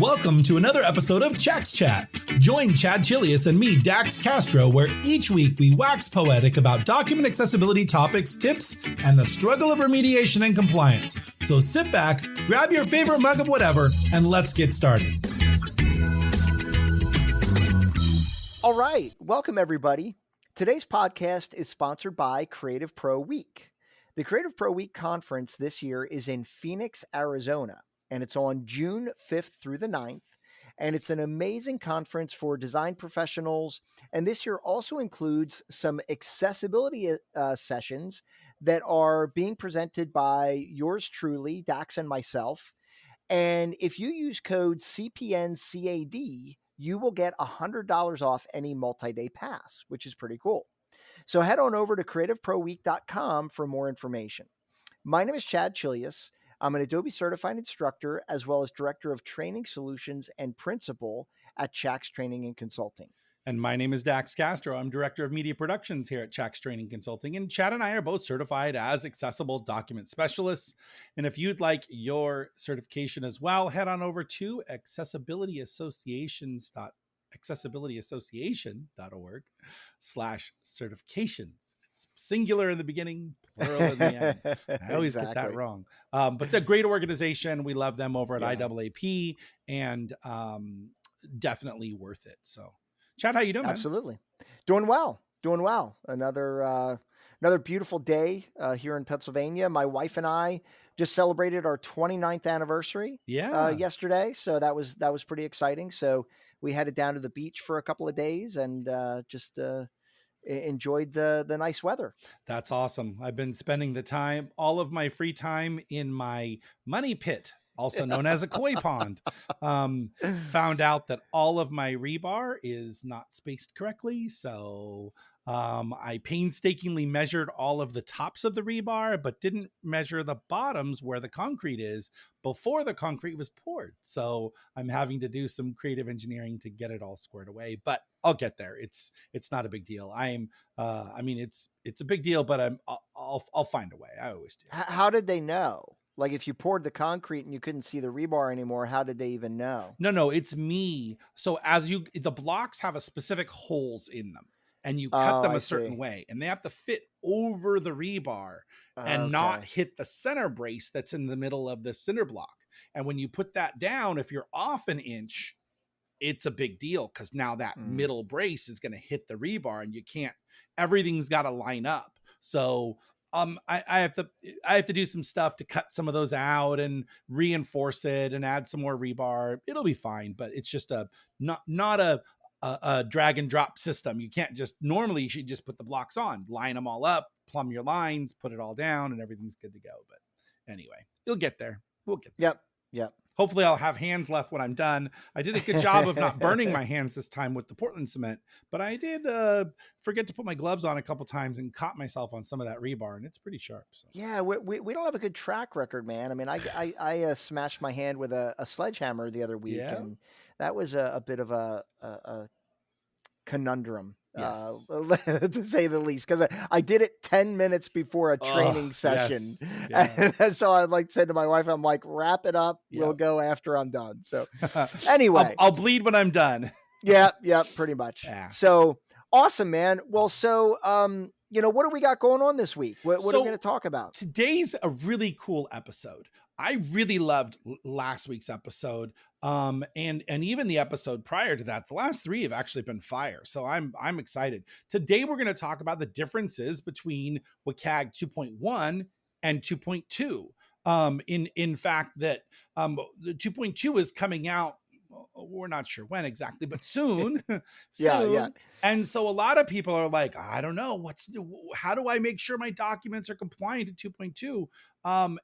Welcome to another episode of Chak's Chat. Join Chad Chilius and me, Dax Castro, where each week we wax poetic about document accessibility topics, tips, and the struggle of remediation and compliance. So sit back, grab your favorite mug of whatever, and let's get started. All right, welcome everybody. Today's podcast is sponsored by Creative Pro Week. The Creative Pro Week conference this year is in Phoenix, Arizona, and it's on June 5th through the 9th. And it's an amazing conference for design professionals. And this year also includes some accessibility sessions that are being presented by yours truly, Dax, and myself. And if you use code CPNCAD, you will get $100 off any multi-day pass, which is pretty cool. So head on over to creativeproweek.com for more information. My name is Chad Chilius. I'm an Adobe certified instructor, as well as director of training solutions and principal at Chak's Training and Consulting. And my name is Dax Castro. I'm director of media productions here at Chak's Training Consulting. And Chad and I are both certified as accessible document specialists. And if you'd like your certification as well, head on over to accessibilityassociation.org/certifications. It's singular in the beginning, plural in the end. I always get that wrong. But they're a great organization. We love them over at IAAP, and definitely worth it. So Chad, how you doing, man? Absolutely. Doing well. Another beautiful day here in Pennsylvania. My wife and I just celebrated our 29th anniversary yesterday. So that was pretty exciting. So we headed down to the beach for a couple of days and just enjoyed the nice weather. That's awesome. I've been spending all of my free time in my money pit, also known as a koi pond. Found out that all of my rebar is not spaced correctly. So I painstakingly measured all of the tops of the rebar, but didn't measure the bottoms where the concrete is before the concrete was poured. So I'm having to do some creative engineering to get it all squared away, but I'll get there. It's not a big deal. It's a big deal, but I'll find a way. I always do. How did they know? Like if you poured the concrete and you couldn't see the rebar anymore, how did they even know? No, it's me. So the blocks have a specific holes in them, and you cut them a certain way, and they have to fit over the rebar and not hit the center brace that's in the middle of the cinder block. And when you put that down, if you're off an inch, it's a big deal, because now that middle brace is going to hit the rebar, and everything's got to line up. So I have to do some stuff to cut some of those out and reinforce it and add some more rebar. It'll be fine, but it's just not a drag and drop system. You should just put the blocks on, line them all up, plumb your lines, put it all down, and everything's good to go. But anyway, you'll get there. We'll get there. Yep. Hopefully I'll have hands left when I'm done. I did a good job of not burning my hands this time with the Portland cement, but I did forget to put my gloves on a couple times and caught myself on some of that rebar, and it's pretty sharp. So. Yeah, we don't have a good track record, man. I mean, I smashed my hand with a sledgehammer the other week, and that was a bit of a conundrum, to say the least, because I did it 10 minutes before a training session. Yes. And so I said to my wife, I'm like, wrap it up. Yep. We'll go after I'm done. So anyway, I'll bleed when I'm done. Yeah, pretty much. Yeah. So awesome, man. Well, so, what do we got going on this week? What are we going to talk about? Today's a really cool episode. I really loved last week's episode. And even the episode prior to that. The last three have actually been fire. So I'm excited. Today we're going to talk about the differences between WCAG 2.1 and 2.2. In fact that the 2.2 is coming out, we're not sure when exactly, but soon. Yeah. And so a lot of people are like, I don't know, how do I make sure my documents are compliant to 2.2?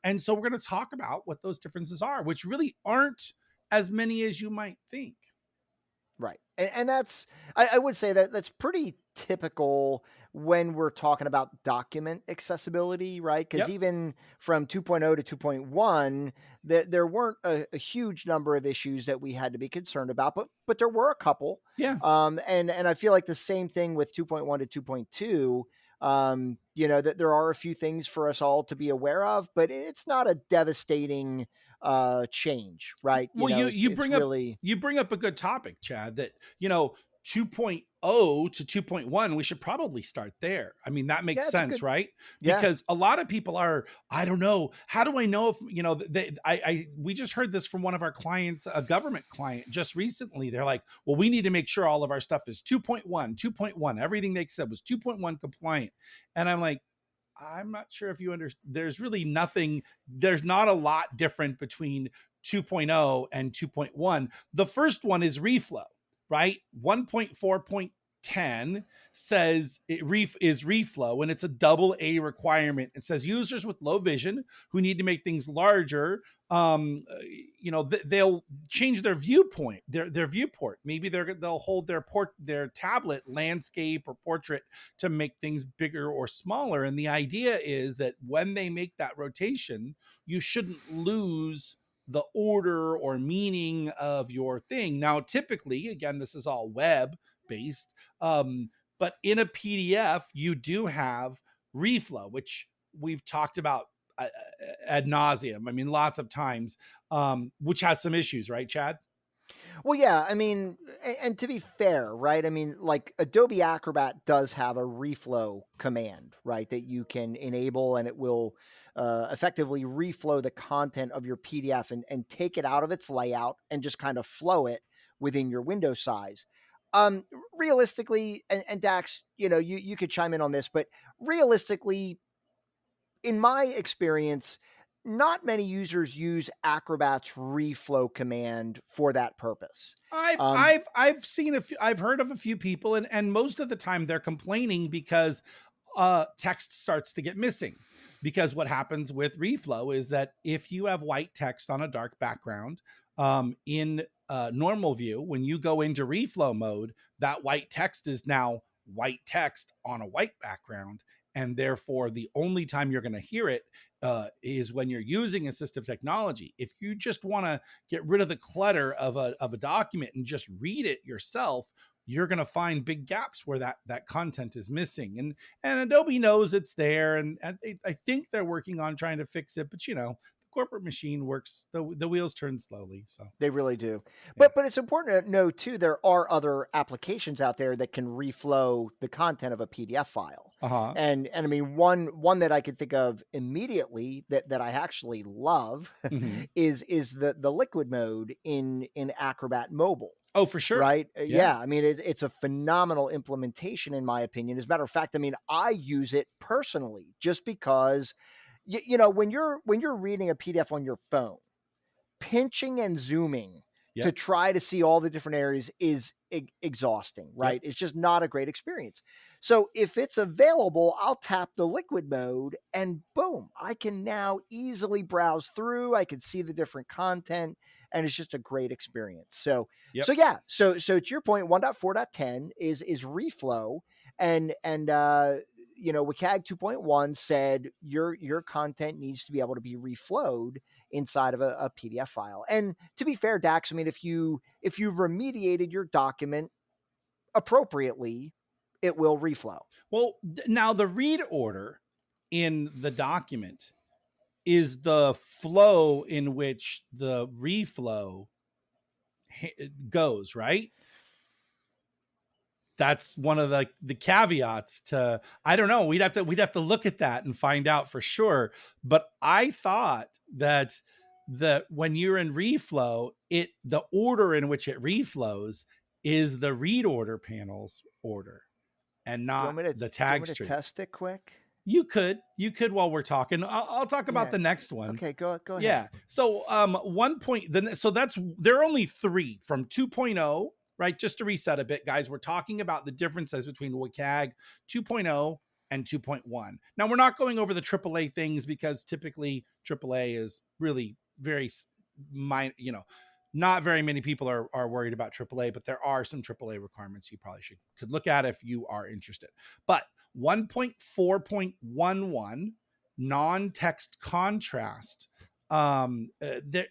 And so we're going to talk about what those differences are, which really aren't as many as you might think. Right. And that's, I would say that's pretty typical when we're talking about document accessibility, right? Because even from 2.0 to 2.1, there weren't a huge number of issues that we had to be concerned about, but there were a couple. Yeah. And I feel like the same thing with 2.1 to 2.2. that there are a few things for us all to be aware of, but it's not a devastating change, right? Well, you bring up a good topic, Chad, that 2.0 to 2.1, we should probably start there. I mean, that makes sense, right? Because a lot of people are, I don't know, how do I know if, we just heard this from one of our clients, a government client just recently. They're like, well, we need to make sure all of our stuff is 2.1, everything they said was 2.1 compliant. And I'm like, I'm not sure if you understand. There's really nothing, there's not a lot different between 2.0 and 2.1. The first one is reflow, right? 1.4.10 says is reflow, and it's a double A requirement. It says users with low vision who need to make things larger, they'll change their viewpoint, their viewport. Maybe they'll hold their tablet landscape or portrait to make things bigger or smaller. And the idea is that when they make that rotation, you shouldn't lose the order or meaning of your thing. Now, typically, again, this is all web based, but in a PDF, you do have reflow, which we've talked about ad nauseum. I mean, lots of times, which has some issues, right, Chad? Well, yeah, I mean, and to be fair, right? I mean, like Adobe Acrobat does have a reflow command, right? That you can enable, and it will effectively reflow the content of your PDF and take it out of its layout and just kind of flow it within your window size. Realistically, and Dax, you could chime in on this, but realistically, in my experience, not many users use Acrobat's reflow command for that purpose. I've seen I've heard of a few people, and most of the time they're complaining because text starts to get missing. Because what happens with reflow is that if you have white text on a dark background, in normal view, when you go into reflow mode, that white text is now white text on a white background. And therefore, the only time you're going to hear it is when you're using assistive technology. If you just want to get rid of the clutter of a document and just read it yourself, you're going to find big gaps where that content is missing. And Adobe knows it's there. And I think they're working on trying to fix it. But, the corporate machine works, the wheels turn slowly. So they really do. Yeah. But it's important to know, too, there are other applications out there that can reflow the content of a PDF file. Uh-huh. And I mean, one that I could think of immediately that I actually love Mm-hmm. is the liquid mode in Acrobat Mobile. Oh, for sure. Right. Yeah. I mean, it's a phenomenal implementation, in my opinion. As a matter of fact, I mean, I use it personally just because, when you're reading a PDF on your phone, pinching and zooming to try to see all the different areas is exhausting, right? It's just not a great experience. So if it's available, I'll tap the liquid mode and boom, I can now easily browse through. I can see the different content, and it's just a great experience. So to your point, 1.4.10 is reflow, and WCAG 2.1 said your content needs to be able to be reflowed inside of a PDF file. And to be fair, Dax, I mean, if you've remediated your document appropriately, it will reflow. Well, now the read order in the document is the flow in which the reflow goes, right? That's one of the caveats to, I don't know. We'd have to look at that and find out for sure. But I thought that when you're in reflow, the order in which it reflows is the read order panel's order, and not the tag string. Test it quick. You could while we're talking. I'll talk about the next one. Okay, go ahead. Yeah. So there are only 3 from 2.0. Right, just to reset a bit, guys, we're talking about the differences between WCAG 2.0 and 2.1. Now, we're not going over the AAA things because typically AAA is really very not very many people are worried about AAA, but there are some AAA requirements you probably could look at if you are interested. But 1.4.11 non-text contrast,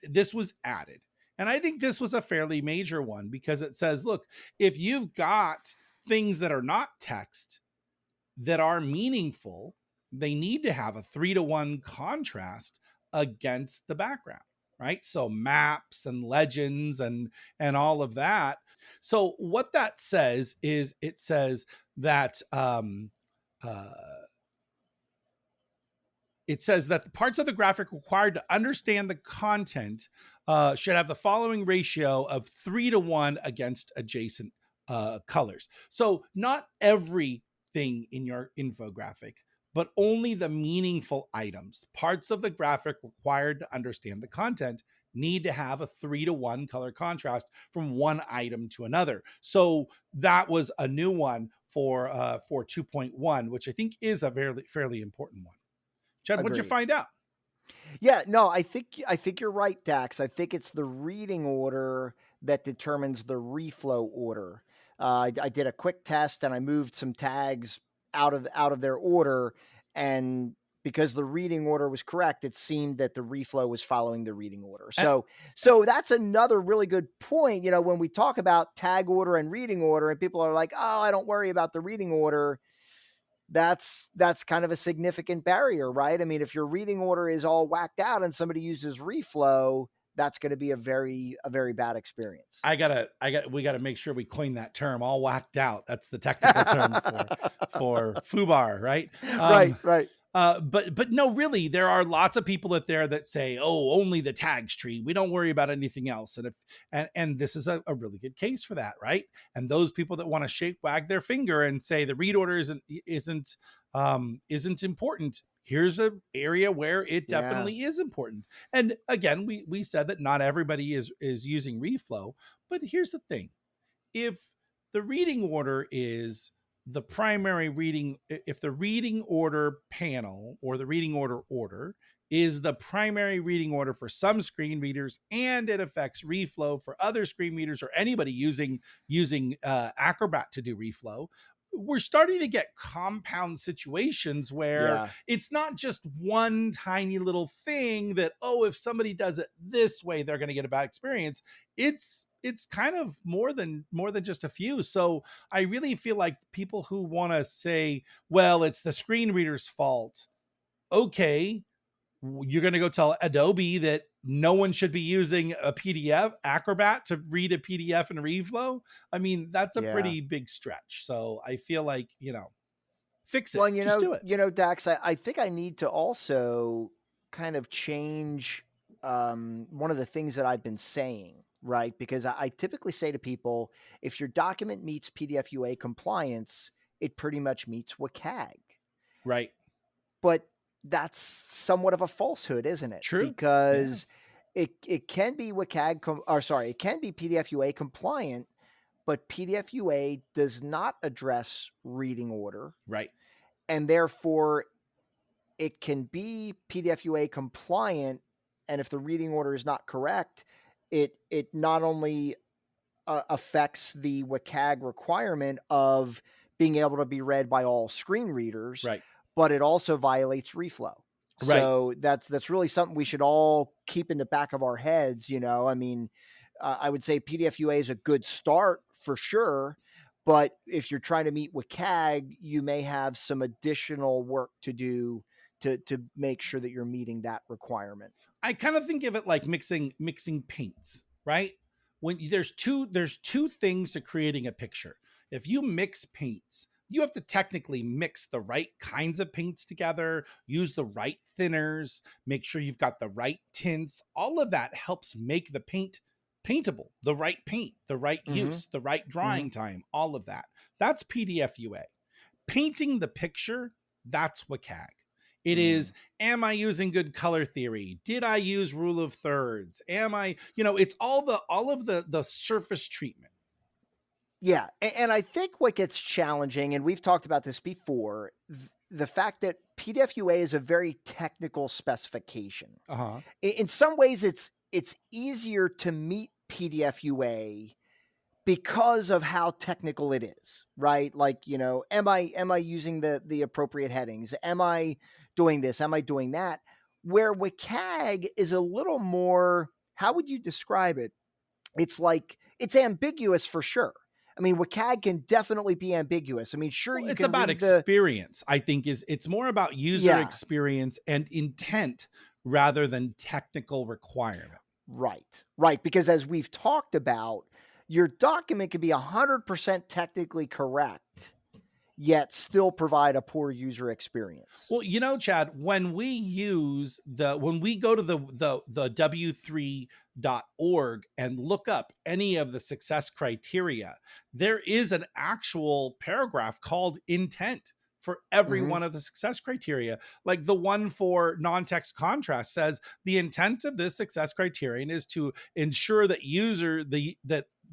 this was added. And I think this was a fairly major one because it says, look, if you've got things that are not text that are meaningful, they need to have a 3-to-1 contrast against the background, right? So maps and legends and all of that. So what that says is it says that it says that the parts of the graphic required to understand the content should have the following ratio of 3-to-1 against adjacent colors. So not everything in your infographic, but only the meaningful items. Parts of the graphic required to understand the content need to have a 3-to-1 color contrast from one item to another. So that was a new one for 2.1, which I think is a fairly important one. Chad, Agreed. What'd you find out? Yeah, no, I think you're right, Dax. I think it's the reading order that determines the reflow order. I did a quick test and I moved some tags out of their order, and because the reading order was correct, it seemed that the reflow was following the reading order. So that's another really good point. You know, when we talk about tag order and reading order, and people are like, "Oh, I don't worry about the reading order." That's kind of a significant barrier, right? I mean, if your reading order is all whacked out and somebody uses reflow, that's going to be a very bad experience. We gotta make sure we coin that term, all whacked out. That's the technical term for FUBAR, right? Right. But no, really, there are lots of people out there that say, "Oh, only the tags tree. We don't worry about anything else." And this is a really good case for that, right? And those people that want to wag their finger and say the read order isn't important. Here's an area where it definitely is important. And again, we said that not everybody is using reflow, but here's the thing: if the reading order is the primary reading, if the reading order panel or the reading order is the primary reading order for some screen readers, and it affects reflow for other screen readers or anybody using Acrobat to do reflow, we're starting to get compound situations where it's not just one tiny little thing that, oh, if somebody does it this way, they're going to get a bad experience. It's kind of more than just a few. So I really feel like people who want to say, well, it's the screen reader's fault. Okay, you're going to go tell Adobe that no one should be using a PDF Acrobat to read a PDF and reflow. I mean, that's a pretty big stretch. So I feel like, fix it. Well, Just do it. Dax, I think I need to also kind of change one of the things that I've been saying, right? Because I typically say to people, if your document meets PDF UA compliance, it pretty much meets WCAG. Right. But that's somewhat of a falsehood, isn't it? True. Because it can be WCAG, it can be PDF UA compliant, but PDF UA does not address reading order. Right. And therefore it can be PDF UA compliant. And if the reading order is not correct, it not only affects the WCAG requirement of being able to be read by all screen readers, right, but it also violates reflow. Right. So that's really something we should all keep in the back of our heads. I mean, I would say PDF UA is a good start for sure, but if you're trying to meet WCAG, you may have some additional work to do to make sure that you're meeting that requirement. I kind of think of it like mixing paints, right? When there's two things to creating a picture. If you mix paints, you have to technically mix the right kinds of paints together, use the right thinners, make sure you've got the right tints. All of that helps make the paint paintable, the right paint, the right use, the right drying time, all of that. That's PDF UA. Painting the picture, that's WCAG. It is, am I using good color theory? Did I use rule of thirds? Am I, it's all of the surface treatment. Yeah. And I think what gets challenging, and we've talked about this before, the fact that PDF UA is a very technical specification. In some ways, it's easier to meet PDF UA because of how technical it is, right? Like, am I using the appropriate headings? Am I doing this? Am I doing that? Where WCAG is a little more, how would you describe it? It's like, it's ambiguous for sure. I mean, WCAG can definitely be ambiguous. I mean, sure, Well, you it's can about read experience, I think it's more about user experience and intent rather than technical requirement. Right. Because as we've talked about, your document can be 100% technically correct, yet still provide a poor user experience. Well, Chad, when we go to the w3.org and look up any of the success criteria, there is an actual paragraph called intent for every one of the success criteria. Like the one for non-text contrast says the intent of this success criterion is to ensure that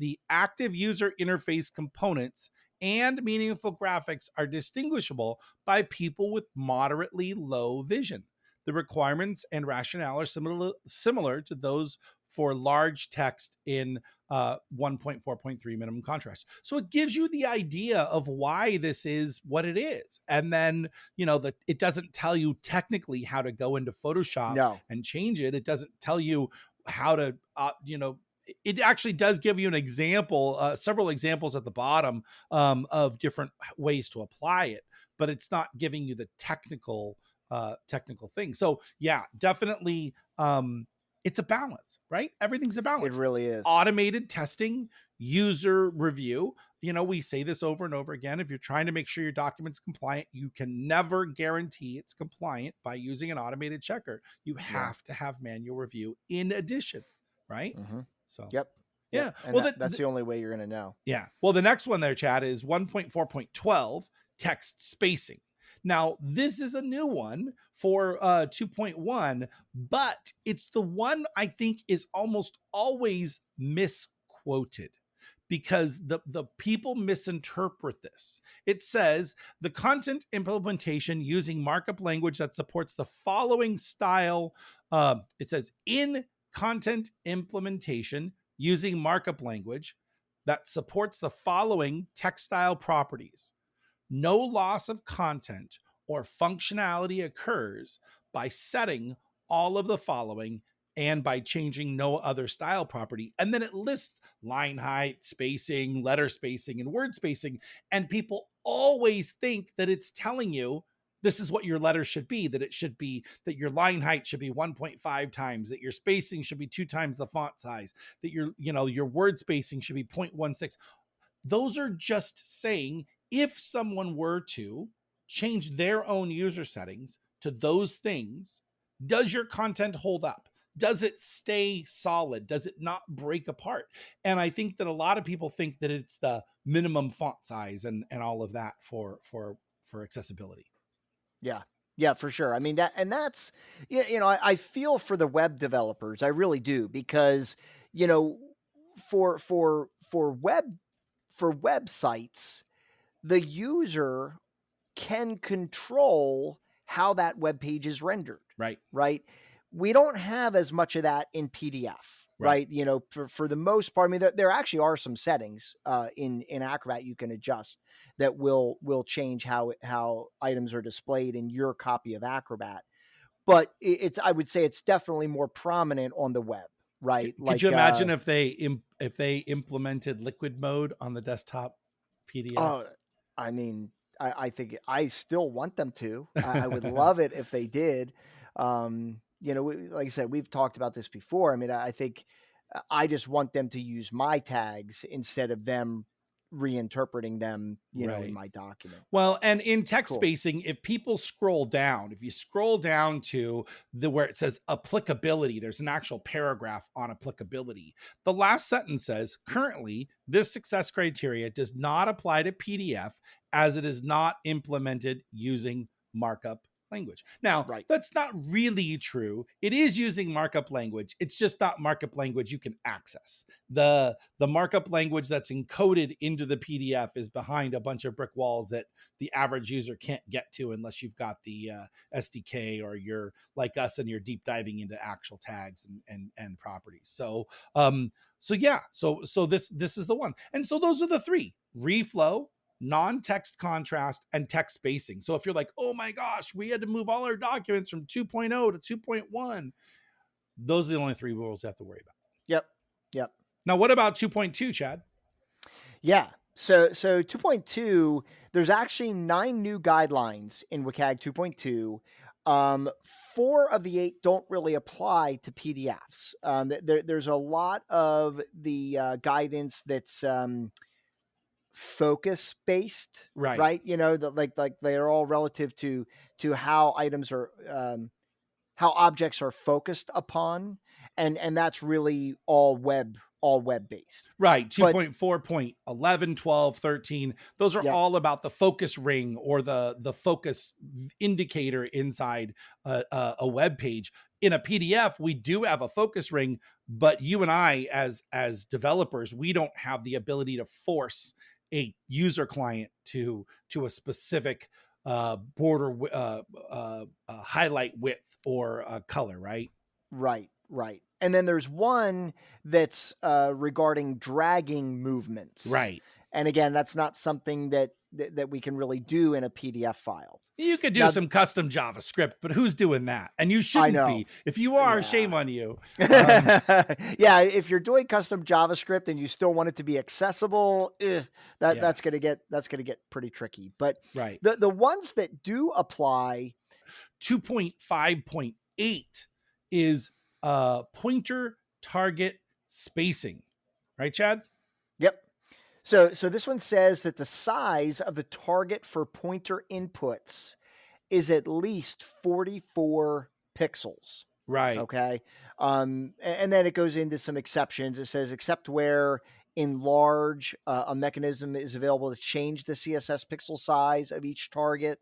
the active user interface components and meaningful graphics are distinguishable by people with moderately low vision. The requirements and rationale are similar to those for large text in 1.4.3 minimum contrast. So it gives you the idea of why this is what it is. And then, it doesn't tell you technically how to go into Photoshop and change it. It doesn't tell you how to, it actually does give you an example, several examples at the bottom of different ways to apply it, but it's not giving you the technical thing. So yeah, definitely. It's a balance, right? Everything's a balance. It really is. Automated testing, user review. We say this over and over again. If you're trying to make sure your document's compliant, you can never guarantee it's compliant by using an automated checker. You have to have manual review in addition, right? So, yep. Yeah. And well, that's the only way you're going to know. Yeah. Well, the next one there, Chad, is 1.4.12 text spacing. Now, this is a new one for 2.1, but it's the one I think is almost always misquoted because the people misinterpret this. It says the content implementation using markup language that supports the following style. It says in content implementation using markup language that supports the following text style properties. No loss of content or functionality occurs by setting all of the following and by changing no other style property. And then it lists line height, spacing, letter spacing, and word spacing. And people always think that it's telling you this is what your letter should be, that it should be that your line height should be 1.5 times, that your spacing should be 2 times the font size, that your word spacing should be 0.16. Those are just saying if someone were to change their own user settings to those things, does your content hold up? Does it stay solid? Does it not break apart? And I think that a lot of people think that it's the minimum font size and all of that for accessibility. Yeah, for sure. I mean, that's, I feel for the web developers. I really do, because, for websites, the user can control how that web page is rendered. Right. We don't have as much of that in PDF, right? For the most part, I mean, there actually are some settings in Acrobat you can adjust that will change how items are displayed in your copy of Acrobat. But I would say it's definitely more prominent on the web, right? Could you imagine if they implemented liquid mode on the desktop PDF? I mean, I think I still want them to. I would love it if they did. Like I said, we've talked about this before. I mean, I think I just want them to use my tags instead of them reinterpreting them, in my document. Well, and in text spacing, if you scroll down to where it says applicability, there's an actual paragraph on applicability. The last sentence says, currently, this success criteria does not apply to PDF as it is not implemented using markup language. Now, that's not really true. It is using markup language. It's just not markup language you can access. The markup language that's encoded into the PDF is behind a bunch of brick walls that the average user can't get to unless you've got the SDK or you're like us and you're deep diving into actual tags and properties. So this is the one. And so those are the three: reflow, non-text contrast, and text spacing. So if you're like, oh my gosh, we had to move all our documents from 2.0 to 2.1, those are the only three rules you have to worry about. Yep. Now, what about 2.2, Chad? Yeah. So 2.2, there's actually 9 new guidelines in WCAG 2.2. 4 of the 8 don't really apply to PDFs. There's a lot of the guidance that's focus based, right? You know, that like they're all relative to how items are, how objects are focused upon, and that's really all web based. Right. 2.4.11, 12, 13. Those are all about the focus ring or the focus indicator inside a web page. In a PDF, we do have a focus ring, but you and I as developers, we don't have the ability to force a user client to a specific border highlight width or color, right? Right. And then there's one that's regarding dragging movements. Right. And again, that's not something that we can really do in a PDF file. You could do some custom JavaScript, but who's doing that? And you shouldn't be. If you are, shame on you. Yeah, if you're doing custom JavaScript and you still want it to be accessible, that's gonna get pretty tricky. But the ones that do apply, 2.5.8 is pointer target spacing, right, Chad? Yep. So this one says that the size of the target for pointer inputs is at least 44 pixels. Right. Okay. And then it goes into some exceptions. It says, except where in large, a mechanism is available to change the CSS pixel size of each target,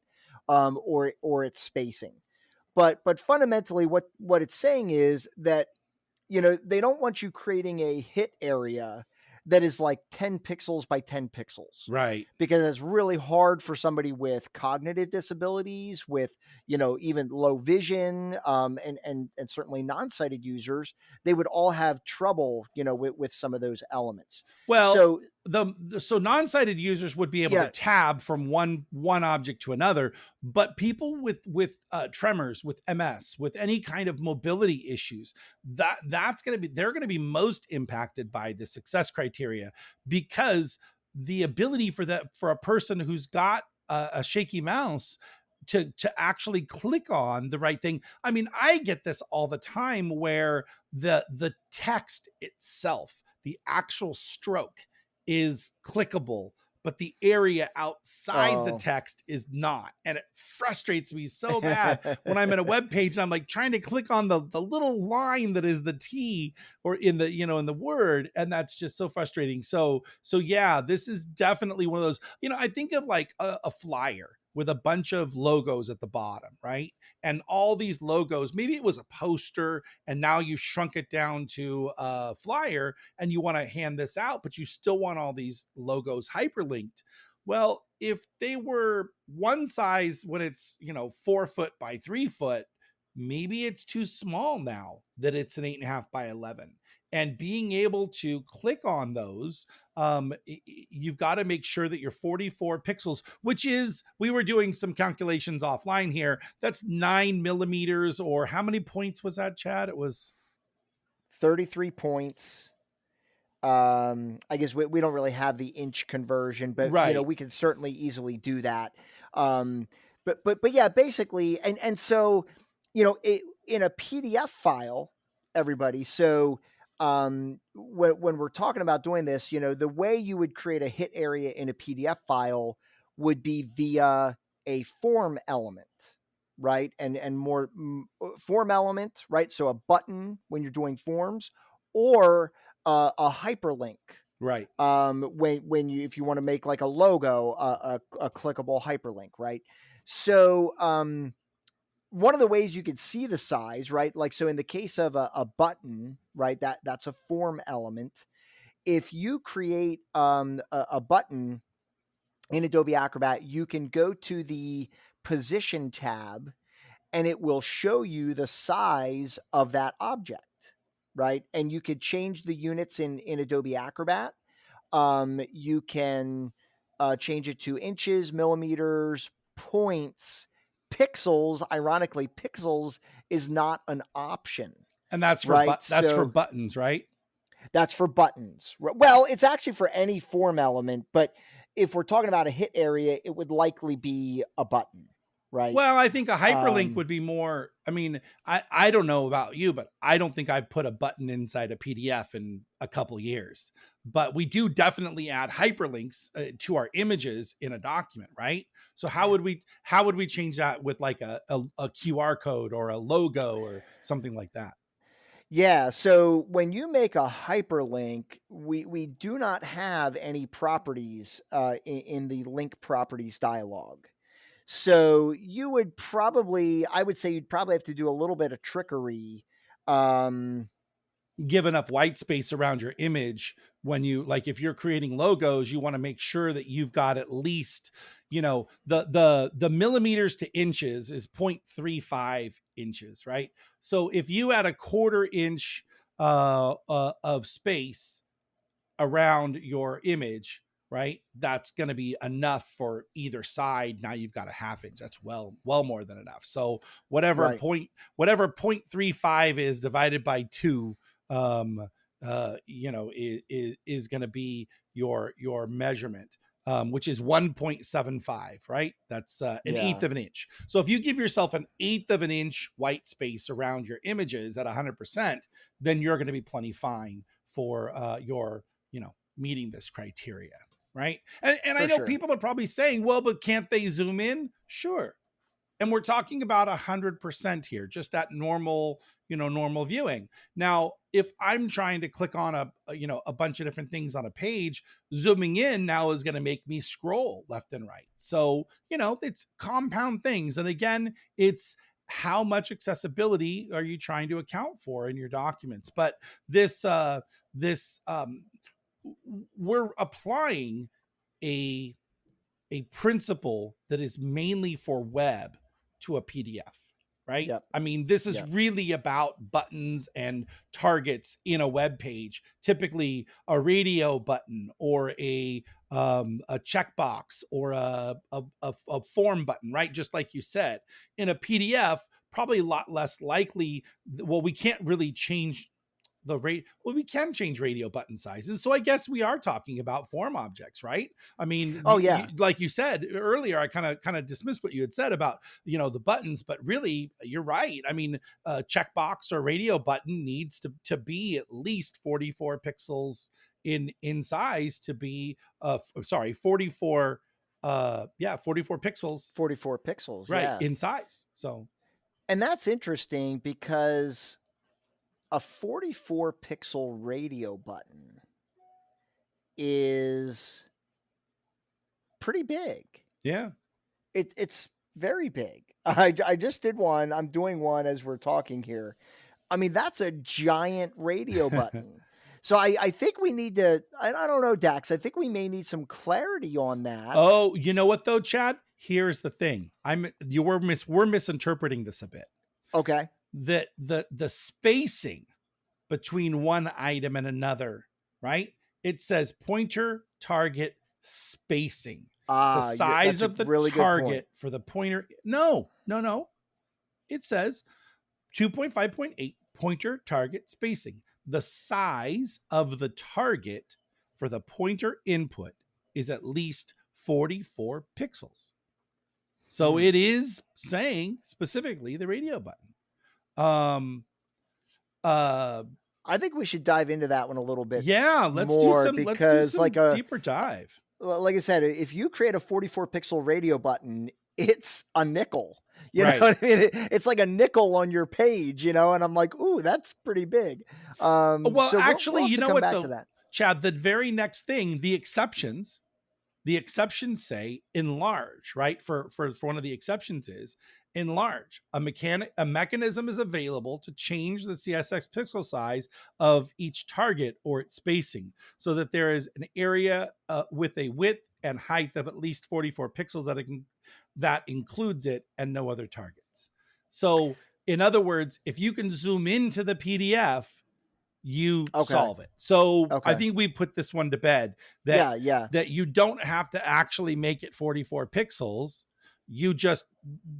or its spacing. But fundamentally, what it's saying is that, you know, they don't want you creating a hit area that is like 10 pixels by 10 pixels. Right. Because it's really hard for somebody with cognitive disabilities, with, you know, even low vision, and certainly non-sighted users. They would all have trouble, you know, with some of those elements. Well, so non-sighted users would be able to tab from one object to another, but people with tremors, with MS, with any kind of mobility issues, they're going to be most impacted by the success criteria, because the ability for a person who's got a shaky mouse to actually click on the right thing. I mean, I get this all the time where the text itself, the actual stroke, is clickable, but the area outside the text is not. And it frustrates me so bad when I'm in a web page and I'm like trying to click on the little line that is the T or in the, you know, in the word. And that's just so frustrating. So yeah, this is definitely one of those, you know, I think of like a flyer with a bunch of logos at the bottom, right? And all these logos, maybe it was a poster and now you've shrunk it down to a flyer and you want to hand this out, but you still want all these logos hyperlinked. Well, if they were one size when it's, you know, 4 foot by 3 foot, maybe it's too small now that it's an 8.5 by 11. And being able to click on those, you've got to make sure that you're 44 pixels, which is, we were doing some calculations offline here. That's 9 millimeters, or how many points was that, Chad? It was 33 points. I guess we don't really have the inch conversion, but you know, we can certainly easily do that. But yeah, basically, and so, you know, in a PDF file, everybody. So when we're talking about doing this, you know, the way you would create a hit area in a PDF file would be via a form element, right? And more form element, right? So a button when you're doing forms, or a hyperlink, right? When you, if you want to make like a logo, a clickable hyperlink, right? So one of the ways you could see the size, right? Like, so in the case of a button, right, that's a form element. If you create a button in Adobe Acrobat, you can go to the position tab and it will show you the size of that object, right? And you could change the units in Adobe Acrobat. You can change it to inches, millimeters, points, pixels. Ironically, pixels is not an option. And that's for, right? That's for buttons, right? That's for buttons. Well, it's actually for any form element, but if we're talking about a hit area, it would likely be a button, right? Well, I think a hyperlink would be more, I mean, I don't know about you, but I don't think I've put a button inside a PDF in a couple years. But we do definitely add hyperlinks to our images in a document, right? So how would we change that with like a QR code or a logo or something like that? Yeah, so when you make a hyperlink, we do not have any properties in the link properties dialog. So you would probably, I would say you'd probably have to do a little bit of trickery. Give enough white space around your image when you, like, if you're creating logos, you want to make sure that you've got at least, you know, the millimeters to inches is 0.35 inches, right? So if you had a 1/4 inch of space around your image, right, that's going to be enough for either side. Now you've got a 1/2 inch. That's well more than enough. So whatever 0.35 is divided by 2, you know, is going to be your measurement, which is 1.75, right? That's an 1/8 of an inch. So if you give yourself an 1/8 of an inch white space around your images at 100%, then you're going to be plenty fine for your, you know, meeting this criteria, right? And I know people are probably saying, well, but can't they zoom in? Sure. And we're talking about 100% here, just that normal, you know, normal viewing. Now, if I'm trying to click on a bunch of different things on a page, zooming in now is going to make me scroll left and right. So, you know, it's compound things. And again, it's how much accessibility are you trying to account for in your documents? But we're applying a principle that is mainly for web to a PDF, right? Yep. I mean, this is really about buttons and targets in a web page, typically a radio button or a checkbox or a form button, right? Just like you said. In a PDF, probably a lot less likely. Well, we can't really change we can change radio button sizes. So I guess we are talking about form objects, right? I mean, like you said earlier, I kind of dismissed what you had said about, you know, the buttons, but really you're right. I mean, checkbox or radio button needs to be at least 44 pixels in size to be 44 pixels. 44 pixels, right, in size. So, and that's interesting because a 44 pixel radio button is pretty big. Yeah. It's very big. I just did one. I'm doing one as we're talking here. I mean, that's a giant radio button. So I think we need to, I don't know, Dax, I think we may need some clarity on that. Oh, you know what though, Chad? Here's the thing. We're misinterpreting this a bit. Okay. The spacing between one item and another, right? It says pointer target spacing. The size of the target for the pointer. No. It says 2.5.8 pointer target spacing. The size of the target for the pointer input is at least 44 pixels. So it is saying specifically the radio button. I think we should dive into that one a little bit. Yeah, let's do some deeper dive. Like I said, if you create a 44 pixel radio button, it's a nickel. You right. know what I mean? It's like a nickel on your page, you know, and I'm like, ooh, that's pretty big. Well, so actually, we'll you know what, though, Chad, the very next thing, the exceptions say enlarge, right? For one of the exceptions is enlarge. A mechanism is available to change the CSX pixel size of each target or its spacing so that there is an area with a width and height of at least 44 pixels that includes it and no other targets. So in other words, if you can zoom into the PDF, you solve it. So I think we put this one to bed that you don't have to actually make it 44 pixels. You just,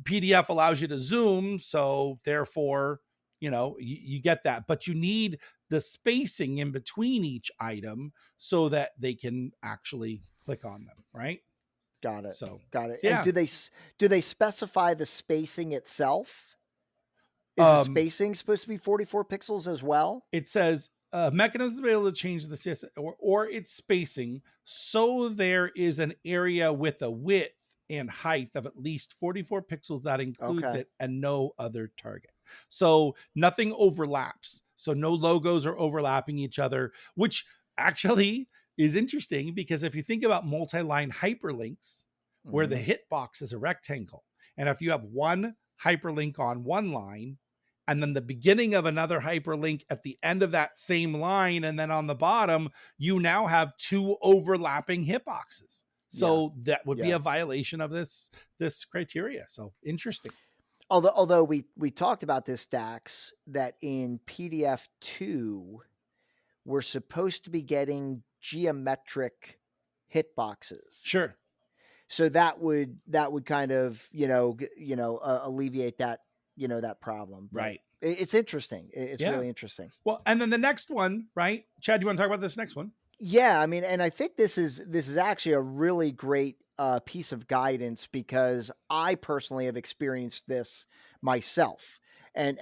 PDF allows you to zoom. So therefore, you know, you get that, but you need the spacing in between each item so that they can actually click on them, right? Got it. So Got it. yeah. And do they specify the spacing itself? Is the spacing supposed to be 44 pixels as well? It says mechanisms are able to change the system or its spacing so there is an area with a width and height of at least 44 pixels that includes it and no other target. So nothing overlaps. So no logos are overlapping each other, which actually is interesting because if you think about multi-line hyperlinks where the hitbox is a rectangle, and if you have one hyperlink on one line and then the beginning of another hyperlink at the end of that same line, and then on the bottom, you now have two overlapping hitboxes. So that would be a violation of this criteria. So interesting. Although we talked about this, Dax, that in PDF 2, we're supposed to be getting geometric hitboxes. Sure. So that would kind of, alleviate that, that problem. But right. It's interesting. It's really interesting. Well, and then the next one, right? Chad, you want to talk about this next one? Yeah. I mean, and I think this is actually a really great piece of guidance because I personally have experienced this myself. And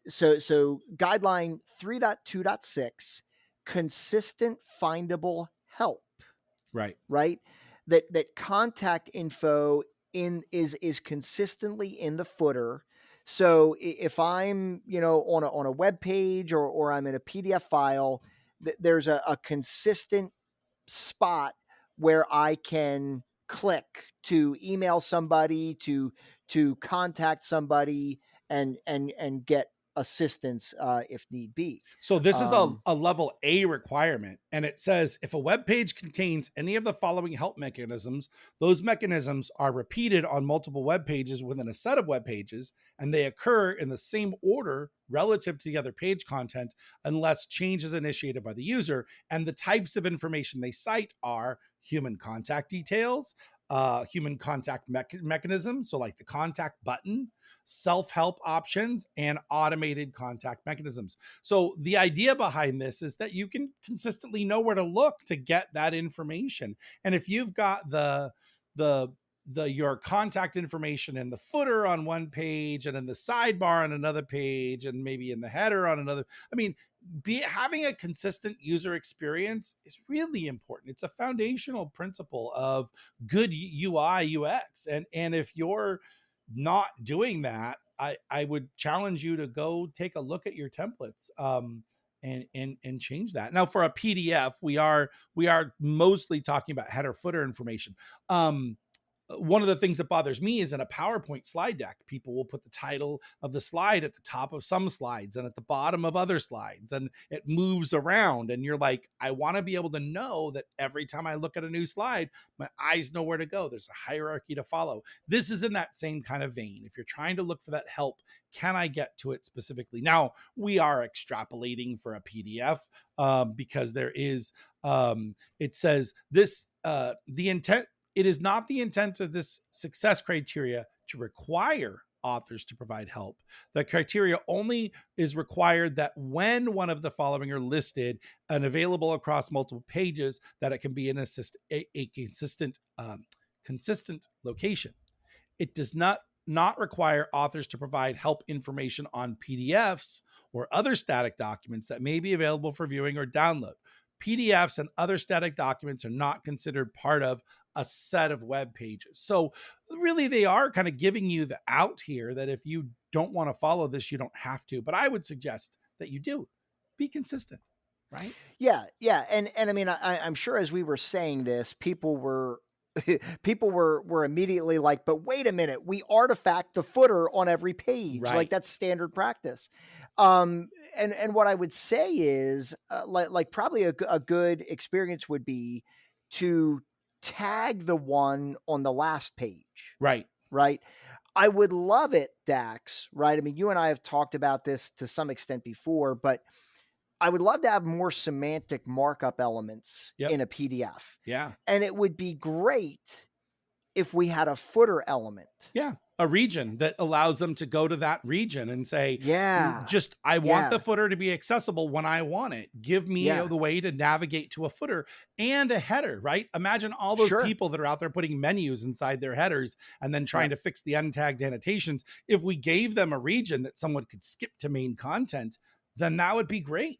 so guideline 3.2.6, consistent findable help. Right. That contact info is consistently in the footer. So if I'm, on a web page or I'm in a PDF file, there's a consistent spot where I can click to email somebody, to contact somebody and get assistance if need be. So this is a level A requirement, and it says if a web page contains any of the following help mechanisms, those mechanisms are repeated on multiple web pages within a set of web pages, and they occur in the same order relative to the other page content unless change is initiated by the user. And the types of information they cite are human contact details, human contact mechanisms, so like the contact button, self-help options, and automated contact mechanisms. So the idea behind this is that you can consistently know where to look to get that information. And if you've got your contact information in the footer on one page and in the sidebar on another page and maybe in the header on another, I mean, having a consistent user experience is really important. It's a foundational principle of good UI UX. And if you're not doing that, I would challenge you to go take a look at your templates and change that. Now for a PDF, we are mostly talking about header footer information. One of the things that bothers me is in a PowerPoint slide deck, people will put the title of the slide at the top of some slides and at the bottom of other slides, and it moves around. And you're like, I want to be able to know that every time I look at a new slide, my eyes know where to go. There's a hierarchy to follow. This is in that same kind of vein. If you're trying to look for that help, can I get to it specifically? Now, we are extrapolating for a PDF because there is, it says this, the intent, it is not the intent of this success criteria to require authors to provide help. The criteria only is required that when one of the following are listed and available across multiple pages, that it can be in a consistent location. It does not require authors to provide help information on PDFs or other static documents that may be available for viewing or download. PDFs and other static documents are not considered part of a set of web pages. So really they are kind of giving you the out here that if you don't want to follow this, you don't have to, but I would suggest that you do be consistent, right? Yeah. And I mean, I'm sure as we were saying this, people were immediately like, but wait a minute, we artifact the footer on every page. Right. Like that's standard practice. And what I would say is like probably a good experience would be to tag the one on the last page. Right. I would love it, Dax, right? I mean, you and I have talked about this to some extent before, but I would love to have more semantic markup elements in a PDF. Yeah. And it would be great if we had a footer element. Yeah. a region that allows them to go to that region and say, I want the footer to be accessible when I want it. Give me the way to navigate to a footer and a header, right? Imagine all those people that are out there putting menus inside their headers and then trying to fix the untagged annotations. If we gave them a region that someone could skip to main content, then that would be great.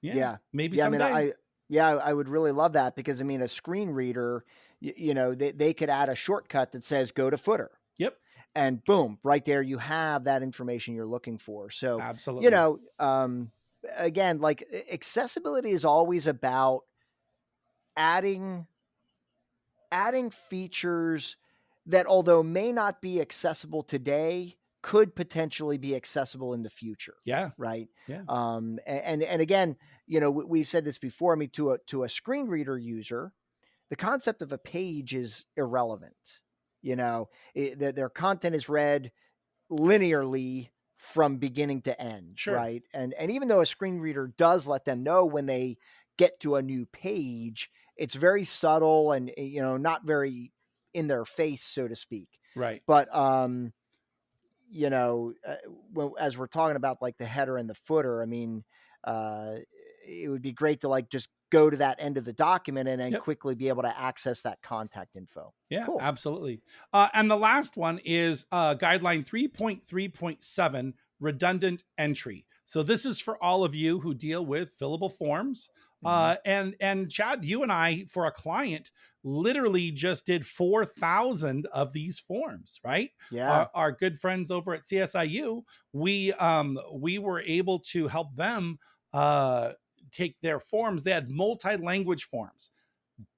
Maybe someday. I mean, I would really love that, because I mean, a screen reader, they could add a shortcut that says go to footer. Yep. And boom, right there, you have that information you're looking for. So, absolutely. Again, like, accessibility is always about adding features that, although may not be accessible today, could potentially be accessible in the future. Yeah. Right. Yeah. And again, we've said this before. I mean, to a screen reader user, the concept of a page is irrelevant. Their content is read linearly from beginning to end. Sure. Right. And even though a screen reader does let them know when they get to a new page, it's very subtle and, not very in their face, so to speak. Right. But, as we're talking about like the header and the footer, I mean, it would be great to like just go to that end of the document and then quickly be able to access that contact info. Yeah, cool. Absolutely. And the last one is guideline 3.3.7, redundant entry. So this is for all of you who deal with fillable forms. And Chad, you and I, for a client, literally just did 4,000 of these forms, right? Yeah. Our good friends over at CSIU, we were able to help them take their forms. They had multi-language forms.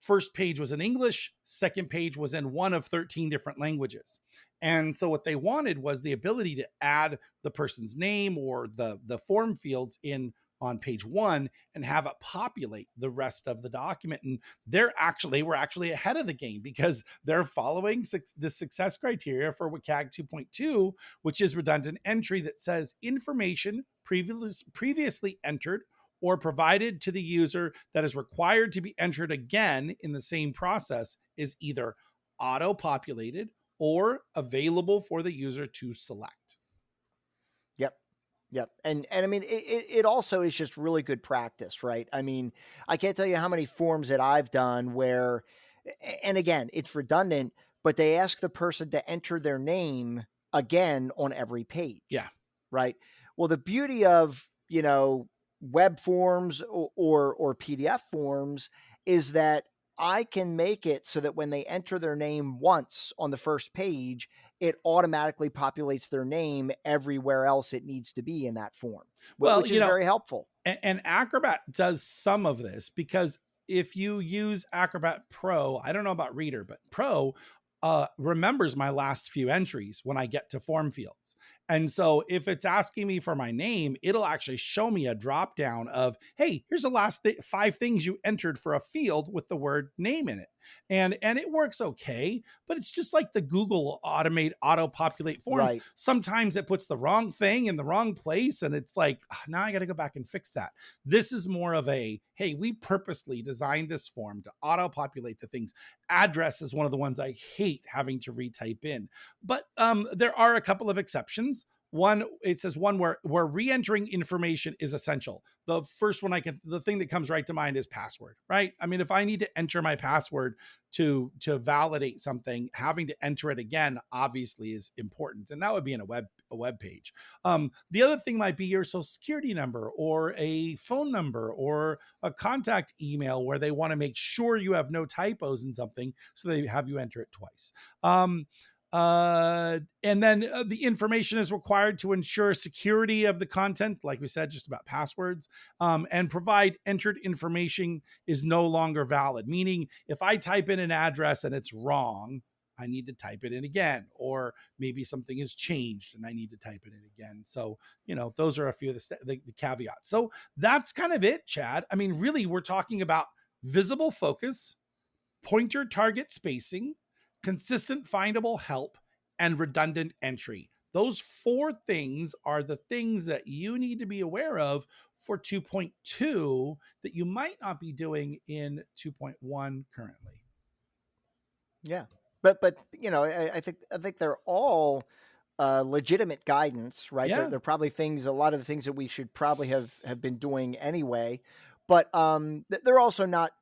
First page was in English, second page was in one of 13 different languages. And so what they wanted was the ability to add the person's name or the form fields in on page one and have it populate the rest of the document. And they were actually ahead of the game, because they're following the success criteria for WCAG 2.2, which is redundant entry, that says information previously entered or provided to the user that is required to be entered again in the same process is either auto-populated or available for the user to select. Yep. And I mean, it also is just really good practice, right? I mean, I can't tell you how many forms that I've done where, and again, it's redundant, but they ask the person to enter their name again on every page. Yeah. Right. Well, the beauty of, web forms or PDF forms is that I can make it so that when they enter their name once on the first page, it automatically populates their name everywhere else it needs to be in that form, which is very helpful. And Acrobat does some of this, because if you use Acrobat Pro, I don't know about Reader, but Pro remembers my last few entries when I get to form fields. And so if it's asking me for my name, it'll actually show me a drop down of, hey, here's the last 5 things you entered for a field with the word name in it. And it works okay, but it's just like the Google auto-populate forms. Right. Sometimes it puts the wrong thing in the wrong place, and it's like, now I got to go back and fix that. This is more of a, hey, we purposely designed this form to auto-populate the things. Address is one of the ones I hate having to retype in, but there are a couple of exceptions. It says one where re-entering information is essential. The first one the thing that comes right to mind is password, right? I mean, if I need to enter my password to validate something, having to enter it again obviously is important, and that would be in a web page. The other thing might be your social security number or a phone number or a contact email where they want to make sure you have no typos in something, so they have you enter it twice. And then the information is required to ensure security of the content, like we said, just about passwords, and provide entered information is no longer valid. Meaning, if I type in an address and it's wrong, I need to type it in again, or maybe something has changed and I need to type it in again. So, those are a few of the caveats. So that's kind of it, Chad. I mean, really, we're talking about visible focus, pointer target spacing, consistent findable help, and redundant entry. Those 4 things are the things that you need to be aware of for 2.2 that you might not be doing in 2.1 currently. Yeah. But I think they're all legitimate guidance, right? Yeah. They're probably a lot of the things that we should probably have been doing anyway. But they're also not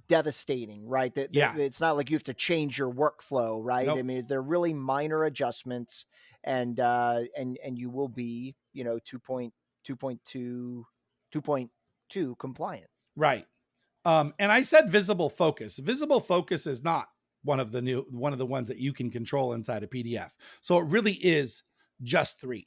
devastating, right? It's not like you have to change your workflow, right? Nope. I mean, they're really minor adjustments, and you will be 2.2 compliant. Right. And I said visible focus. Visible focus is not one of the ones that you can control inside a PDF. So it really is just 3: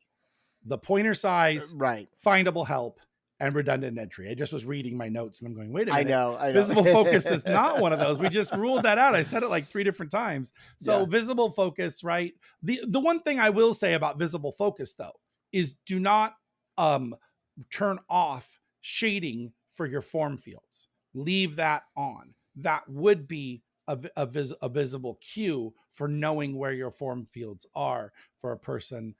the pointer size, right, findable help, and redundant entry. I just was reading my notes and I'm going, wait a minute. I know. Visible focus is not one of those. We just ruled that out. I said it like 3 different times. So visible focus, right? The one thing I will say about visible focus though, is do not turn off shading for your form fields. Leave that on. That would be a visible cue for knowing where your form fields are for a person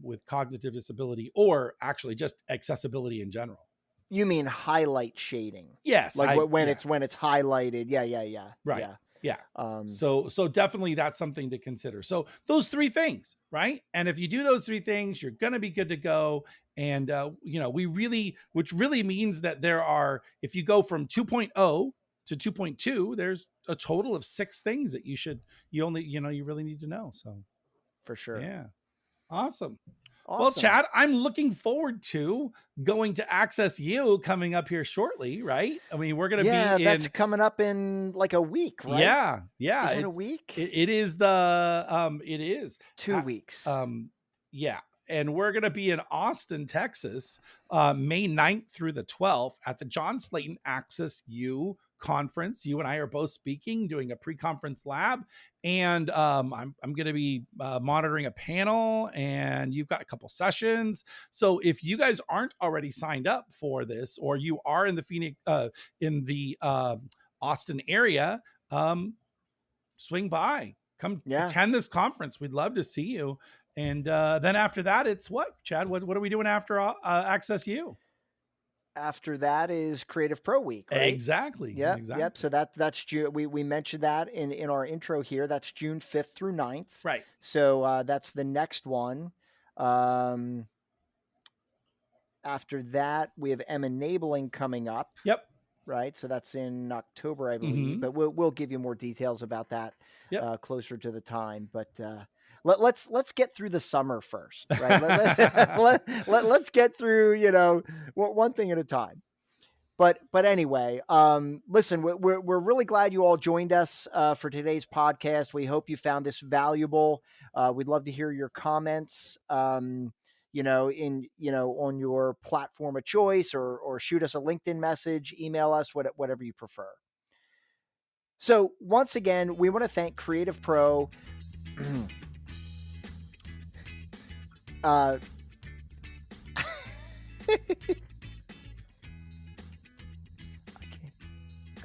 with cognitive disability, or actually just accessibility in general. You mean highlight shading? Yes. Like when it's highlighted. Yeah. Right. Yeah. So definitely that's something to consider. So those 3 things, right? And if you do those 3 things, you're going to be good to go. And, which really means that if you go from 2.0 to 2.2, there's a total of 6 things that you really need to know. So for sure. Yeah. Awesome. Well, Chad, I'm looking forward to going to Access You coming up here shortly, right? I mean, we're going to be that's coming up in like a week, right? Yeah. Is it a week? It is it is 2 weeks. Yeah. And we're going to be in Austin, Texas, May 9th through the 12th at the John Slayton Access You conference. You and I are both speaking, doing a pre-conference lab, and I'm going to be monitoring a panel, and you've got a couple sessions. So if you guys aren't already signed up for this, or you are in the Phoenix, Austin area, swing by, come attend this conference. We'd love to see you. And then after that, it's what, Chad? What are we doing after Access You? After that is Creative Pro Week, right? Exactly. Yeah. Exactly. Yep. So that's June. We mentioned that in our intro here. That's June 5th through 9th. Right. So that's the next one. After that, we have M-Enabling coming up. Yep. Right. So that's in October, I believe. But we'll give you more details about that closer to the time. But let's get through the summer first, right? Let's get through, one thing at a time. But anyway, listen, we're really glad you all joined us for today's podcast. We hope you found this valuable. We'd love to hear your comments, on your platform of choice, or shoot us a LinkedIn message, email us, whatever you prefer. So once again, we want to thank Creative Pro. I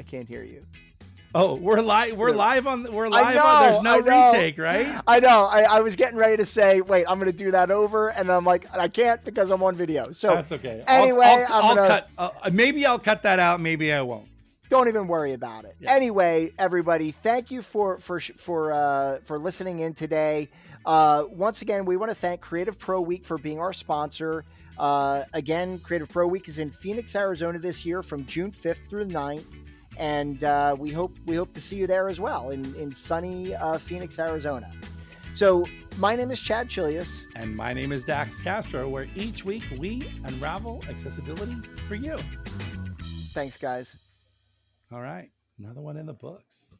can't hear you. Oh, we're live. We're live on. There's no retake, right? I know. I was getting ready to say, wait, I'm going to do that over, and I'm like, I can't because I'm on video. So that's okay. Anyway, I'll cut. Maybe I'll cut that out. Maybe I won't. Don't even worry about it. Yeah. Anyway, everybody, thank you for listening in today. Once again, we want to thank Creative Pro Week for being our sponsor. Again, Creative Pro Week is in Phoenix, Arizona this year from June 5th through the 9th. And we hope to see you there as well in sunny Phoenix, Arizona. So my name is Chad Chilius. And my name is Dax Castro, where each week we unravel accessibility for you. Thanks, guys. All right. Another one in the books.